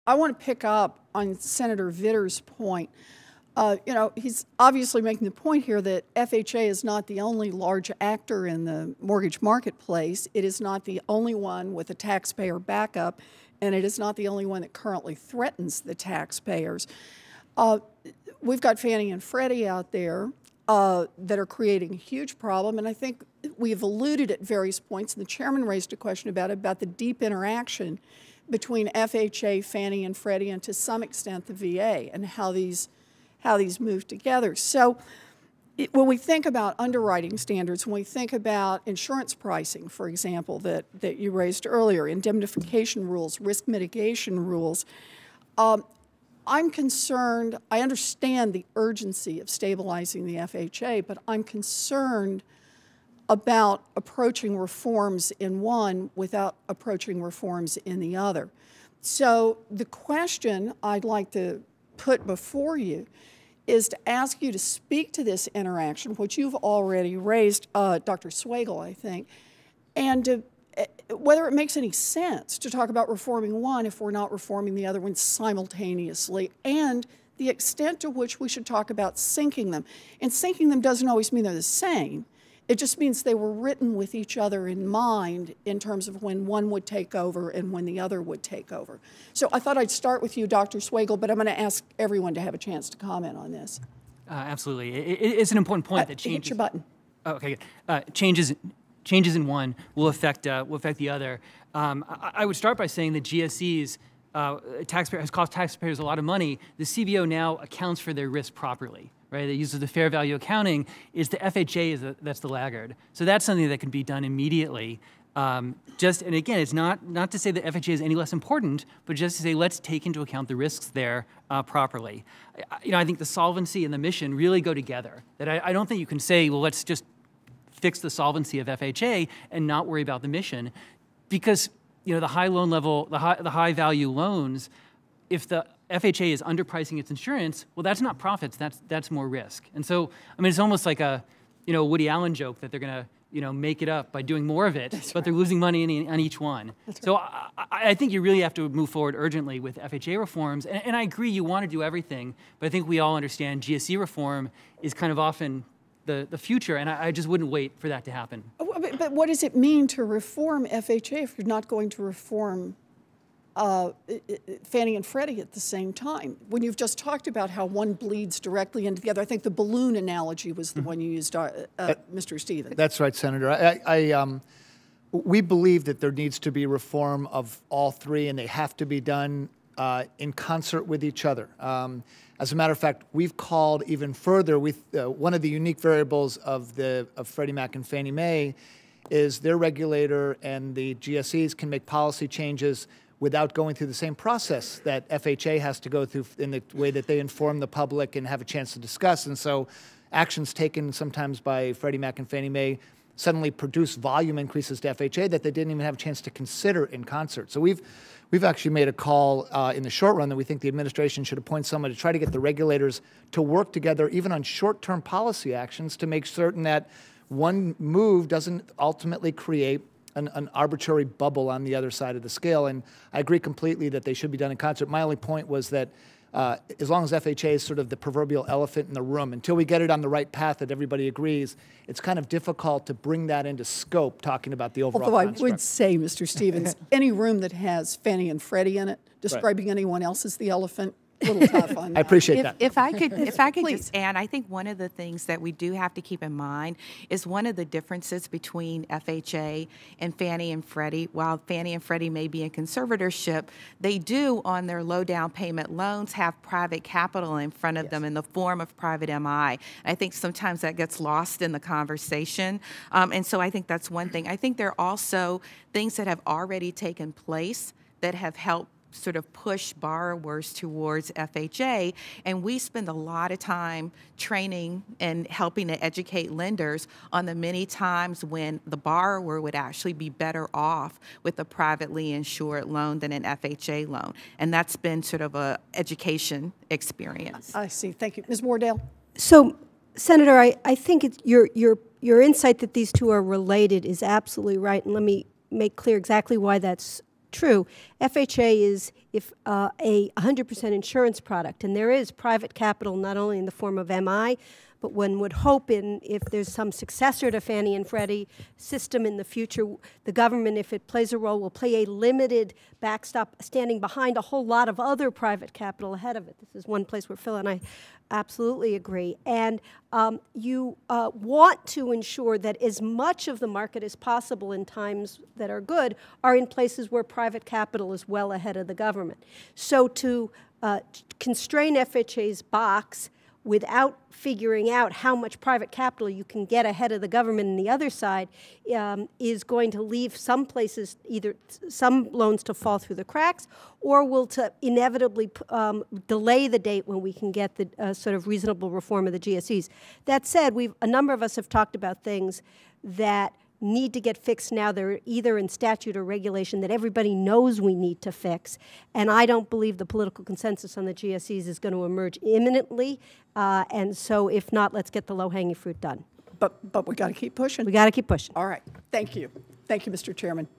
I want to pick up on Senator Vitter's point. You know, he's obviously making the point here that FHA is not the only large actor in the mortgage marketplace. It is not the only one with a taxpayer backup, and it is not the only one that currently threatens the taxpayers. We've got Fannie and Freddie out there that are creating a huge problem, and I think we've alluded at various points, and the chairman raised a question about the deep interaction between FHA, Fannie and Freddie, and to some extent the VA, and how these move together. So when we think about underwriting standards, when we think about insurance pricing, for example, that you raised earlier, indemnification rules, risk mitigation rules, I'm concerned. I understand the urgency of stabilizing the FHA, but I'm concerned about approaching reforms in one without approaching reforms in the other. So the question I'd like to put before you is to ask you to speak to this interaction, which you've already raised, Dr. Swagel, I think, and whether it makes any sense to talk about reforming one if we're not reforming the other one simultaneously, and the extent to which we should talk about syncing them. And syncing them doesn't always mean they're the same. It just means they were written with each other in mind in terms of when one would take over and when the other would take over. So I thought I'd start with you, Dr. Swagel, but I'm going to ask everyone to have a chance to comment on this. Absolutely. It's an important point that changes. Hit your button. Oh, okay, good. Changes in one will affect the other. I would start by saying that GSEs has cost taxpayers a lot of money. The CBO now accounts for their risk properly. Right, it uses the fair value accounting. Is the FHA that's the laggard. So that's something that can be done immediately. And again, it's not to say that FHA is any less important, but just to say let's take into account the risks there properly. I think the solvency and the mission really go together. That I don't think you can say, well, let's just fix the solvency of FHA and not worry about the mission, because the high loan level, the high value loans, if the FHA is underpricing its insurance, well, that's not profits, that's more risk. And so, I mean, it's almost like a, Woody Allen joke that they're going to, make it up by doing more of it, but they're losing money on each one. So I think you really have to move forward urgently with FHA reforms. And I agree you want to do everything, but I think we all understand GSE reform is kind of often the future, and I just wouldn't wait for that to happen. But what does it mean to reform FHA if you're not going to reform Fannie and Freddie at the same time? When you've just talked about how one bleeds directly into the other, I think the balloon analogy was the one you used, Mr. Stevens. That's right, Senator. We believe that there needs to be reform of all three, and they have to be done in concert with each other. As a matter of fact, we've called even further. One of the unique variables of Freddie Mac and Fannie Mae is their regulator and the GSEs can make policy changes without going through the same process that FHA has to go through in the way that they inform the public and have a chance to discuss. And so actions taken sometimes by Freddie Mac and Fannie Mae suddenly produce volume increases to FHA that they didn't even have a chance to consider in concert. So we've actually made a call in the short run that we think the administration should appoint someone to try to get the regulators to work together even on short-term policy actions to make certain that one move doesn't ultimately create an arbitrary bubble on the other side of the scale. And I agree completely that they should be done in concert. My only point was that as long as FHA is sort of the proverbial elephant in the room, until we get it on the right path that everybody agrees, it's kind of difficult to bring that into scope, talking about the overall construct. I would say, Mr. Stevens, any room that has Fannie and Freddie in it, describing anyone else as the elephant, a little tough on that. I appreciate that. If I could just add, I think one of the things that we do have to keep in mind is one of the differences between FHA and Fannie and Freddie. While Fannie and Freddie may be in conservatorship, they do, on their low down payment loans, have private capital in front of them in the form of private MI. I think sometimes that gets lost in the conversation. And so I think that's one thing. I think there are also things that have already taken place that have helped sort of push borrowers towards FHA, and we spend a lot of time training and helping to educate lenders on the many times when the borrower would actually be better off with a privately insured loan than an FHA loan, and that's been sort of a education experience. I see. Thank you. Ms. Wartell. So, Senator, I think it's your insight that these two are related is absolutely right, and let me make clear exactly why that's true. FHA if a 100% insurance product, and there is private capital not only in the form of MI, but one would hope if there's some successor to Fannie and Freddie system in the future, the government, if it plays a role, will play a limited backstop standing behind a whole lot of other private capital ahead of it. This is one place where Phil and I absolutely agree. And you want to ensure that as much of the market as possible in times that are good are in places where private capital is well ahead of the government. So to constrain FHA's box without figuring out how much private capital you can get ahead of the government on the other side is going to leave some places, either some loans to fall through the cracks, or will to inevitably delay the date when we can get the sort of reasonable reform of the GSEs. That said, a number of us have talked about things that need to get fixed now. They're either in statute or regulation that everybody knows we need to fix. And I don't believe the political consensus on the GSEs is going to emerge imminently. And so if not, let's get the low-hanging fruit done. But we got to keep pushing. We got to keep pushing. All right. Thank you. Thank you, Mr. Chairman.